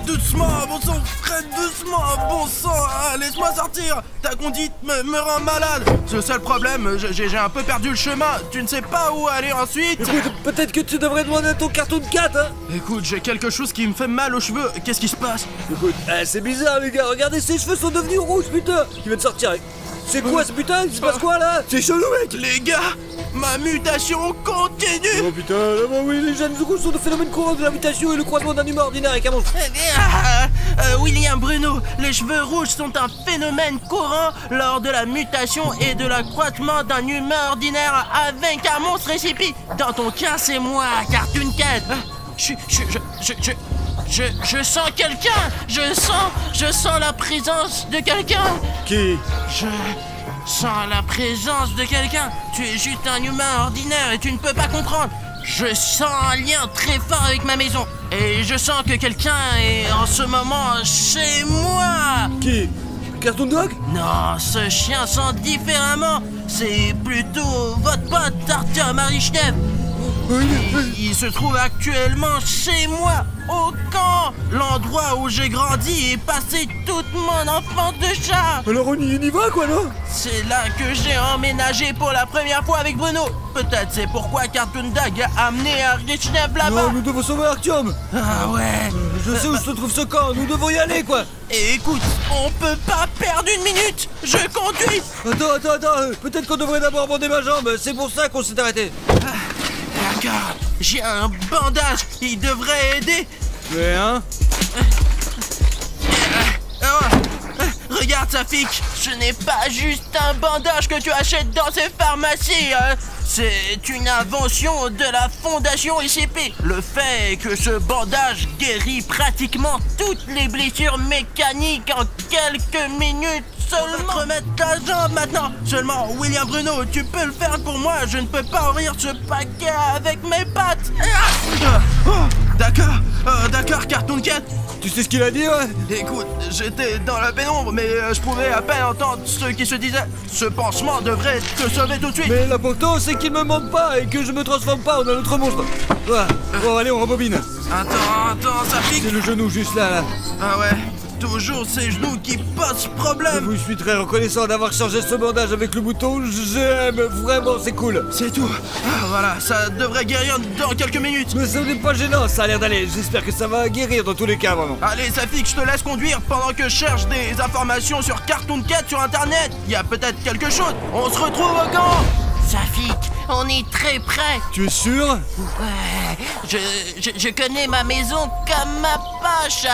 doucement, bon sang, frère, doucement, bon sang, laisse-moi sortir. Ta conduite me rend malade. C'est le seul problème, j'ai un peu perdu le chemin. Tu ne sais pas où aller ensuite. Écoute, peut-être que tu devrais demander à ton Cartoon Cat, hein. Écoute, j'ai quelque chose qui me fait mal aux cheveux. Qu'est-ce qui se passe? Écoute, c'est bizarre les gars, regardez, ses cheveux sont devenus rouges, putain. Il vient de sortir. C'est quoi ce putain? Il se passe quoi là? C'est chelou mec. Les gars, ma mutation continue. Oh putain, bah oui, les jeunes rouges sont de phénomènes courants de la mutation et le croisement d'un humain ordinaire avec un monstre. William Bruno, les cheveux rouges sont un phénomène courant lors de la mutation et de l'accroissement d'un humain ordinaire avec un monstre récipi. Dans ton cas, c'est moi, Cartoon Cat. Je sens quelqu'un. Je sens la présence de quelqu'un. Qui? Je sens la présence de quelqu'un. Tu es juste un humain ordinaire et tu ne peux pas comprendre. Je sens un lien très fort avec ma maison. Et je sens que quelqu'un est en ce moment chez moi. Qui? Cartoon Dog? Non, ce chien sent différemment. C'est plutôt votre pote Artyom Arichnev. Il se trouve actuellement chez moi, au camp, l'endroit où j'ai grandi et passé toute mon enfance de chat. Alors on y va quoi, non? C'est là que j'ai emménagé pour la première fois avec Bruno. Peut-être c'est pourquoi Cartoon Dog a amené Arichnev là-bas. Non, nous devons sauver Artyom. Ah ouais. Je sais où se trouve ce camp, nous devons y aller quoi. Et écoute, on peut pas perdre une minute. Je conduis. Attends, peut-être qu'on devrait d'abord bander ma jambe, c'est pour ça qu'on s'est arrêté. D'accord, j'ai un bandage, il devrait aider. Mais hein? Regarde Safik, ce n'est pas juste un bandage que tu achètes dans ces pharmacies. C'est une invention de la fondation ICP. Le fait est que ce bandage guérit pratiquement toutes les blessures mécaniques en quelques minutes seulement. Remettre ta jambe maintenant. Seulement, William Bruno, tu peux le faire pour moi. Je ne peux pas ouvrir ce paquet avec mes pattes. D'accord, Cartoon Cat. Tu sais ce qu'il a dit, ouais? Écoute, j'étais dans la pénombre, mais je pouvais à peine entendre ceux qui se disaient. Ce pansement devrait te sauver tout de suite. Mais l'important, c'est qu'il me manque pas et que je me transforme pas en un autre monstre. Voilà. Bon, allez, on rembobine. Attends, ça pique. C'est le genou juste là. Ah ouais, toujours ces genoux qui posent problème. Je suis très reconnaissant d'avoir changé ce bandage avec le bouton. J'aime, vraiment, c'est cool. C'est tout. Voilà, ça devrait guérir dans quelques minutes. Mais ça n'est pas gênant, ça a l'air d'aller. J'espère que ça va guérir dans tous les cas, vraiment. Allez, Safik, je te laisse conduire pendant que je cherche des informations sur Cartoon Cat sur internet. Il y a peut-être quelque chose. On se retrouve au camp. Safik, on est très près. Tu es sûr? Ouais, je connais ma maison comme ma poche.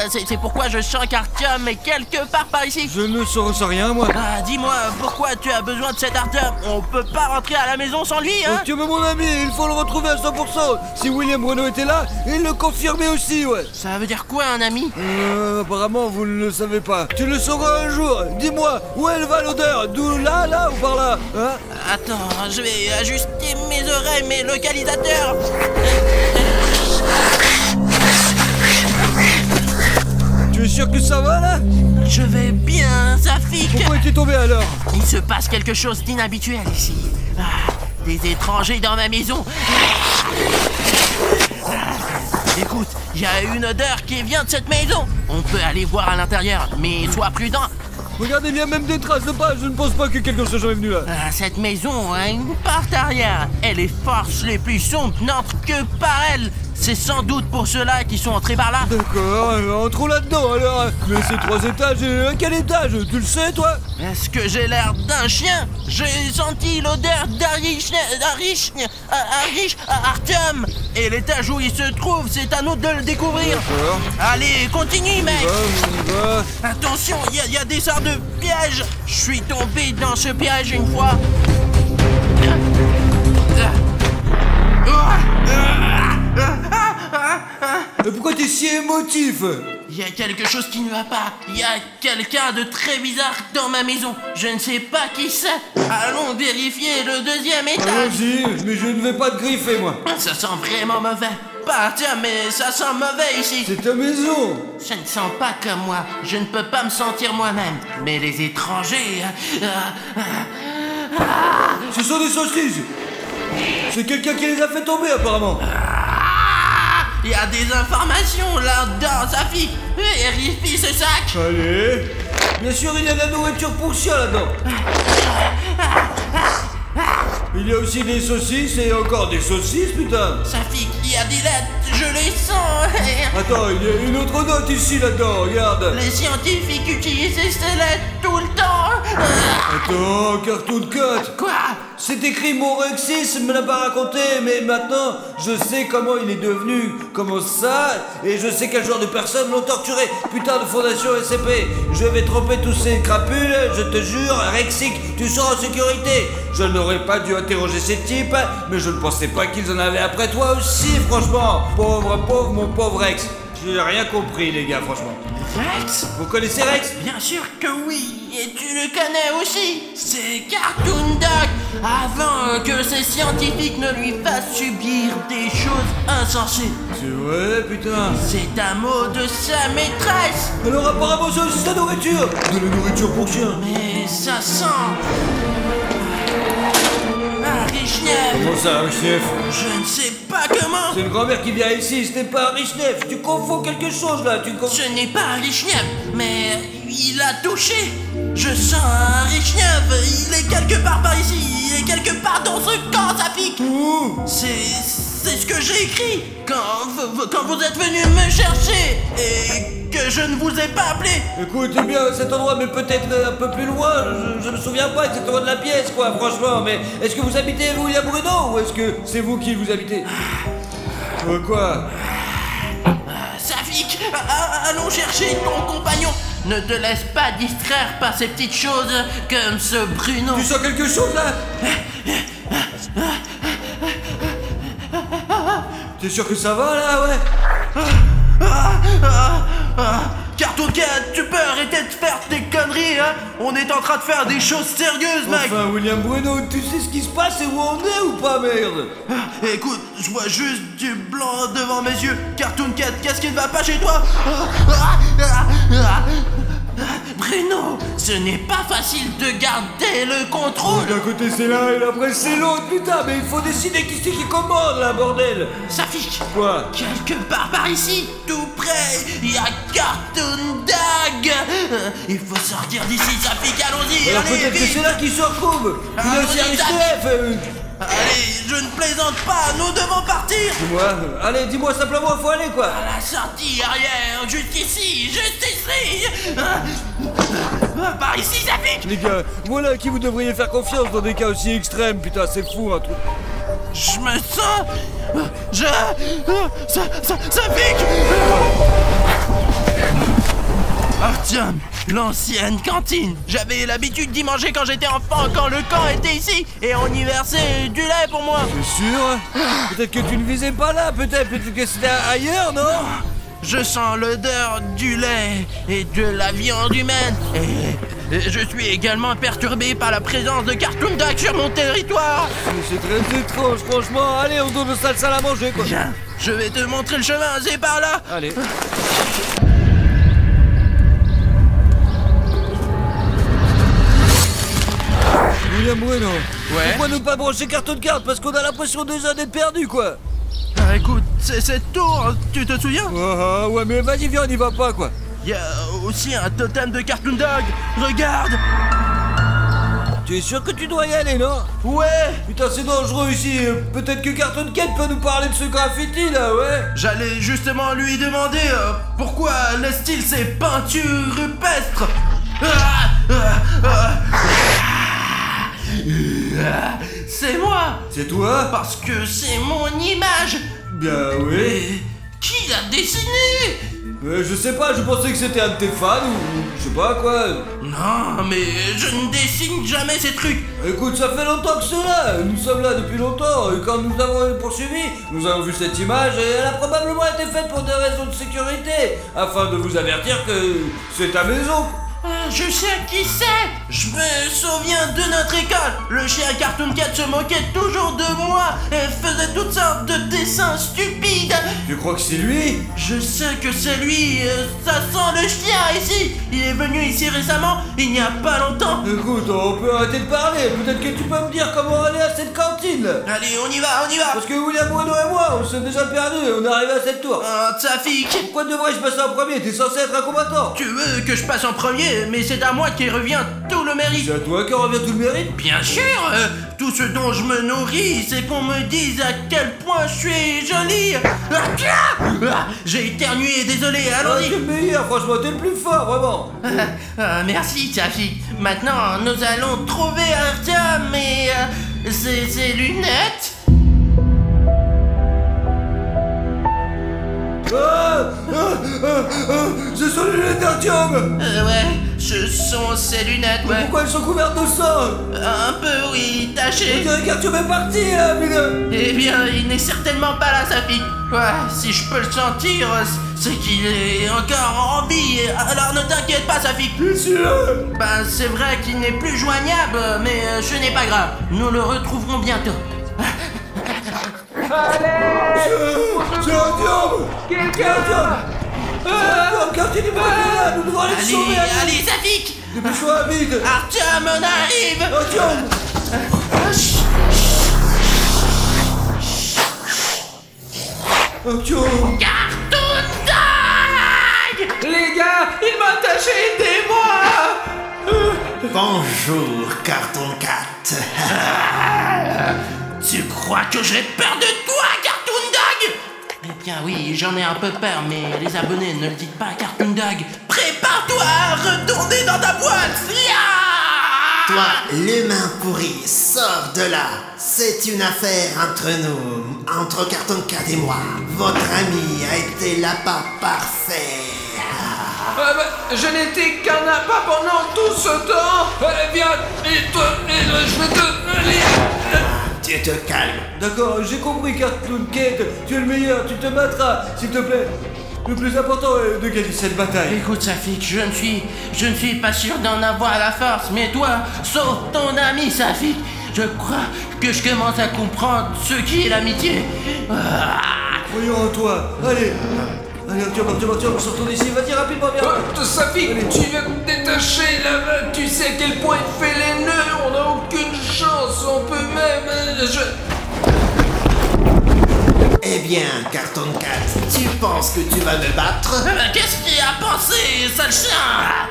C'est pourquoi je sens qu'Artyom est quelque part par ici. Je ne saurais rien, moi. Dis-moi, pourquoi tu as besoin de cet Artyom? On peut pas rentrer à la maison sans lui, hein? Artyom est mon ami, il faut le retrouver à 100%. Si William Bruno était là, il le confirmait aussi, ouais. Ça veut dire quoi, un ami? Apparemment, vous ne le savez pas. Tu le sauras un jour. Dis-moi, où elle va l'odeur? D'où là ou par là, hein? Attends, je vais ajuster mes oreilles, mes localisateurs. Tu es sûr que ça va là? Je vais bien, Safik. Pourquoi es-tu tombé alors? Il se passe quelque chose d'inhabituel ici. Des étrangers dans ma maison. Écoute, il y a une odeur qui vient de cette maison. On peut aller voir à l'intérieur, mais sois prudent. Regardez, il y a même des traces de pas. Je ne pense pas que quelqu'un soit jamais venu là. Cette maison a une porte arrière. Et les forces les plus sombres n'entrent que par elle. C'est sans doute pour ceux-là qui sont entrés par là. D'accord, entrons là-dedans alors. Mais c'est 3 étages et à quel étage? Tu le sais, toi? Est-ce que j'ai l'air d'un chien? J'ai senti l'odeur Artyom. Et l'étage où il se trouve, c'est à nous de le découvrir. D'accord. Allez, continue, mec. On y va. Attention, il y a des sortes de pièges. Je suis tombé dans ce piège une fois. Pourquoi t'es si émotif? Il y a quelque chose qui ne va pas. Il y a quelqu'un de très bizarre dans ma maison. Je ne sais pas qui c'est. Allons vérifier le 2e étage. Allons-y, mais je ne vais pas te griffer, moi. Ça sent vraiment mauvais. Pas tiens, mais ça sent mauvais ici. C'est ta maison. Ça ne sent pas comme moi. Je ne peux pas me sentir moi-même. Mais les étrangers... Ce sont des saucisses. C'est quelqu'un qui les a fait tomber apparemment. Il y a des informations là-dedans, Safik. Vérifie ce sac. Allez. Bien sûr, il y a de la nourriture pour chien là-dedans. Il y a aussi des saucisses et encore des saucisses, putain. Safik, il y a des lettres, je les sens. Attends, il y a une autre note ici là-dedans, regarde. Les scientifiques utilisent ces lettres tout le temps. Attends, Cartoon Cat. Quoi? C'est écrit mon Rexis, me l'a pas raconté, mais maintenant je sais comment il est devenu, comment ça, et je sais quel genre de personnes l'ont torturé. Putain de fondation SCP, je vais tromper tous ces crapules, je te jure, Rexic, tu seras en sécurité. Je n'aurais pas dû interroger ces types, mais je ne pensais pas qu'ils en avaient après toi aussi, franchement. Pauvre, mon pauvre Rex. J'ai rien compris, les gars, franchement. Rex? Vous connaissez Rex? Bien sûr que oui, et tu le connais aussi. C'est Cartoon Dog. Avant que ces scientifiques ne lui fassent subir des choses insensées. C'est vrai, putain. C'est un mot de sa maîtresse. Alors apparemment c'est aussi de la nourriture. De la nourriture pour chien. Mais ça sent... un Richnev. Comment ça, Richnev? Je ne sais pas comment. C'est une grand-mère qui vient ici, ce n'est pas un Richnev. Tu confonds quelque chose là, Ce n'est pas un Richnev, mais il a touché. Je sens un Richnev, il est quelque part par ici, il est quelque part dans ce camp, Safik. Ouh. C'est ce que j'ai écrit quand vous êtes venu me chercher et que je ne vous ai pas appelé. Écoute, eh bien cet endroit, mais peut-être un peu plus loin. Je me souviens pas exactement de la pièce, quoi, franchement. Mais est-ce que vous habitez, vous, William Bruno, ou est-ce que c'est vous qui vous habitez? Quoi? Safik, allons chercher ton compagnon. Ne te laisse pas distraire par ces petites choses comme ce Bruno. Tu sens quelque chose là? T'es sûr que ça va là, ouais? Cartoon Cat, tu peux arrêter de faire tes conneries, hein? On est en train de faire des choses sérieuses, mec. Enfin, William Bruno, tu sais ce qui se passe et où on est ou pas, merde? Écoute, je vois juste du blanc devant mes yeux. Cartoon Cat, qu'est-ce qui ne va pas chez toi? Bruno, ce n'est pas facile de garder le contrôle. D'un côté c'est l'un et après c'est l'autre, putain, mais il faut décider qui c'est qui commande là, bordel. Safik. Quoi? Quelque part par ici, tout près, il y a Cartoon Dog. Il faut sortir d'ici, Safik, allons-y. Alors allez, peut-être que vite. c'est là qu'il se retrouve. Il a aussi Allons-y, Richnev. Allez, je ne plaisante pas, nous devons partir. Dis-moi simplement, faut aller quoi. À la sortie arrière, juste ici. Par ici, Safik. Les gars, voilà à qui vous devriez faire confiance dans des cas aussi extrêmes, putain, c'est fou un truc. Je me sens... Safik. Artyom, l'ancienne cantine. J'avais l'habitude d'y manger quand j'étais enfant, quand le camp était ici, et on y versait du lait pour moi. T'es sûr? Peut-être que tu ne visais pas là, peut-être que c'était ailleurs, non? Je sens l'odeur du lait et de la viande humaine. Et je suis également perturbé par la présence de Cartoon Dog sur mon territoire. C'est très étrange, franchement. Allez, on donne le salle à manger, quoi. Viens, je vais te montrer le chemin, c'est par là. Allez. William Bruno, Ouais. pourquoi ne pas brancher Cartoon Card? Parce qu'on a l'impression déjà d'être perdu, quoi. Écoute, c'est cette tour, tu te souviens? Ouais, mais vas-y, viens, on y va pas, quoi. Il y a aussi un totem de Cartoon Dog. Regarde. Tu es sûr que tu dois y aller, non? Ouais. Putain, c'est dangereux ici. Peut-être que Cartoon Cat peut nous parler de ce graffiti, là, ouais. J'allais justement lui demander pourquoi laisse-t-il ces peintures rupestres. C'est moi. C'est toi? Parce que c'est mon image. Bien, oui. Et qui l'a dessiné? Je sais pas, je pensais que c'était un de tes fans ou je sais pas quoi. Non, mais je ne dessine jamais ces trucs. Écoute, ça fait longtemps que c'est là. Nous sommes là depuis longtemps. Et quand nous avons poursuivi, nous avons vu cette image et elle a probablement été faite pour des raisons de sécurité, afin de vous avertir que c'est ta maison. je sais qui c'est. Je me souviens de notre école. Le chien Cartoon Cat se moquait toujours de moi et faisait toutes sortes de dessins stupides. Tu crois que c'est lui? Je sais que c'est lui, ça sent le chien ici. Il est venu ici récemment, il n'y a pas longtemps. Écoute, on peut arrêter de parler. Peut-être que tu peux me dire comment aller à cette cantine. Allez, on y va, on y va. Parce que William Bruno et moi, on s'est déjà perdus. On est arrivé à cette tour. Tsafik. Pourquoi devrais-je passer en premier? T'es censé être un combattant. Tu veux que je passe en premier, mais c'est à moi qui revient tout le mérite. C'est à toi qui revient tout le mérite? Bien sûr, tout ce dont je me nourris, c'est qu'on me dise à quel point je suis jolie. J'ai éternué, désolé, Ah, allons-y. t'es le meilleur, franchement, t'es le plus fort, vraiment. Merci, Tsafik. Maintenant, nous allons trouver Artyom et ses lunettes. Ce sont les lunettes d'Artyom. Ouais, ce sont ses lunettes, ouais. Pourquoi elles sont couvertes de sang? Un peu, oui, On tachées. dirait qu'Artyom est parti, là, Mine. Eh bien, il n'est certainement pas là, Tsafik. Ouais, si je peux le sentir, c'est qu'il est encore en vie. Alors ne t'inquiète pas, Tsafik. T'es sûr? Ben, c'est vrai qu'il n'est plus joignable, mais ce n'est pas grave. Nous le retrouverons bientôt. C'est Artyom. Quelqu'un Continue pas là, nous devons aller te sauver. Allez, Tsafik. Dépêche-toi, vite. Artyom, on arrive. Artyom. Artyom. Cartoon Dog. Les gars, il m'a attaché, aidez-moi. Bonjour, Cartoon Cat. Tu crois que j'ai peur de toi, Cartoon Dog? Eh bien oui, j'en ai un peu peur, mais les abonnés ne le dites pas à Cartoon Dog. Prépare-toi à retourner dans ta boîte. Toi, l'humain pourri, sors de là. C'est une affaire entre nous, entre Cartoon Cat et moi. Votre ami a été l'appât parfait. Je n'étais qu'un appât pendant tout ce temps. Viens, et toi, je vais te... Tu te calmes. D'accord, j'ai compris, Cartoon Cat. Tu es le meilleur, tu te battras, s'il te plaît. Le plus important est de gagner cette bataille. Écoute, Safik, je ne suis pas sûr d'en avoir la force, mais toi, sauve ton ami, Safik. Je crois que je commence à comprendre ce qui est l'amitié. Voyons en toi. Allez, Artyom, sortons d'ici. Vas-y, rapidement, viens. Safik, tu viens de me détacher là, tu sais à quel point il fait les nœuds, on n'a aucune chance, on peut même... Eh bien, Cartoon Cat, tu penses que tu vas me battre? Qu'est-ce qu'il a pensé, sale chien?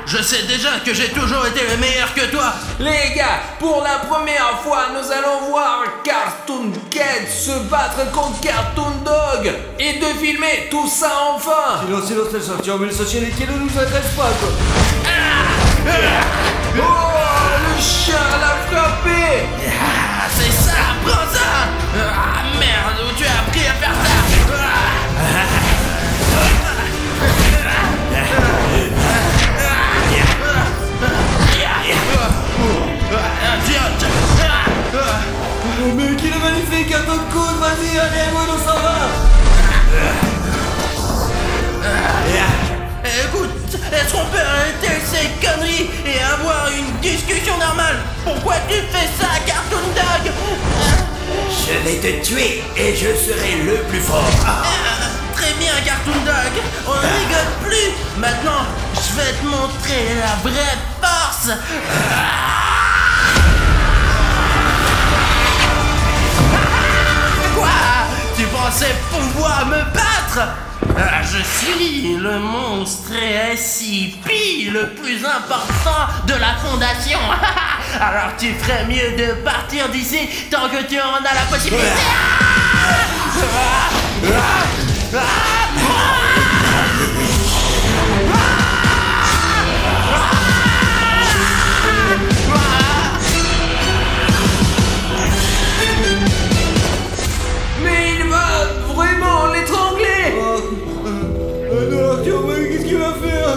Je sais déjà que j'ai toujours été le meilleur que toi. Les gars, pour la première fois, nous allons voir Cartoon Cat se battre contre Cartoon Dog et de filmer tout ça enfin. Silence, laisse Artyom, mais l'essentiel est qu'il ne nous agresse pas, quoi. Oh, le chien l'a frappé. C'est ça, prends ça. Merde, où tu as appris à faire ça? Oh mec, il est magnifique, Cartoon Cat, vas-y, allez, moi, on s'en va. Écoute, est-ce qu'on peut arrêter ces conneries et avoir une discussion normale? Pourquoi tu fais ça, Cartoon Dog? Je vais te tuer et je serai le plus fort. Très bien, Cartoon Dog, on ne rigole plus. Maintenant, je vais te montrer la vraie force. Quoi? Tu pensais pouvoir me battre? Je suis le monstre SCP le plus important de la fondation. Alors tu ferais mieux de partir d'ici tant que tu en as la possibilité. Mais il va vraiment l'étrangler. Non, Artyom, qu'est-ce qu'il va faire?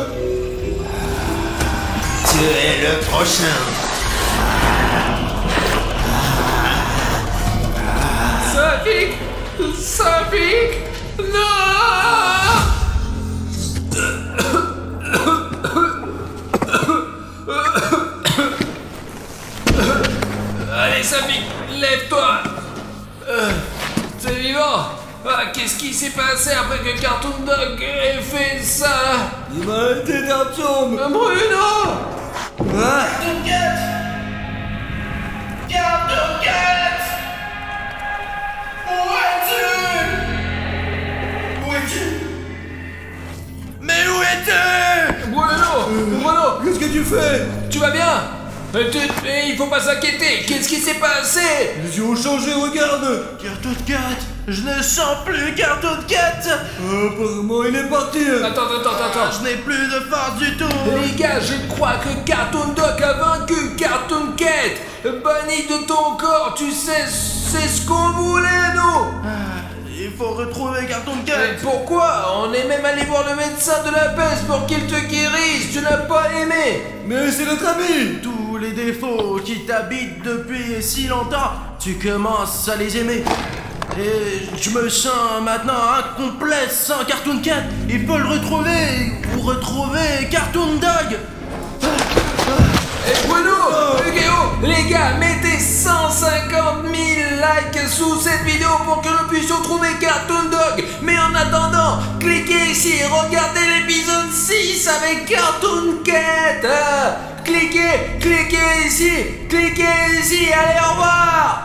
Tu es le prochain. Safik, non. Il m'a été d'Artyom. Bruno! Ah. Cartoon Cat! Cartoon Cat! Où es-tu? Où es-tu? Mais où es-tu? Bruno! Bruno! Qu'est-ce que tu fais? Tu vas bien? Il faut pas s'inquiéter. Qu'est-ce qui s'est passé? Les yeux ont changé, regarde. Cartoon Cat! Je ne sens plus Cartoon Cat! Apparemment, il est parti. Attends. Je n'ai plus de force du tout! Les gars, je crois que Cartoon Dog a vaincu Cartoon Cat. Banni de ton corps, tu sais, c'est ce qu'on voulait, nous. Il faut retrouver Cartoon Mais Cat! pourquoi? On est même allé voir le médecin de la peste pour qu'il te guérisse. Tu n'as pas aimé. Mais c'est notre ami. Tous les défauts qui t'habitent depuis si longtemps, tu commences à les aimer. Et je me sens maintenant incomplet sans Cartoon Cat. Il faut le retrouver pour retrouver Cartoon Dog. Et Bruno, Hugo, les gars, mettez 150 000 likes sous cette vidéo pour que nous puissions trouver Cartoon Dog. Mais en attendant, cliquez ici et regardez l'épisode 6 avec Cartoon Cat. Cliquez ici, allez, au revoir.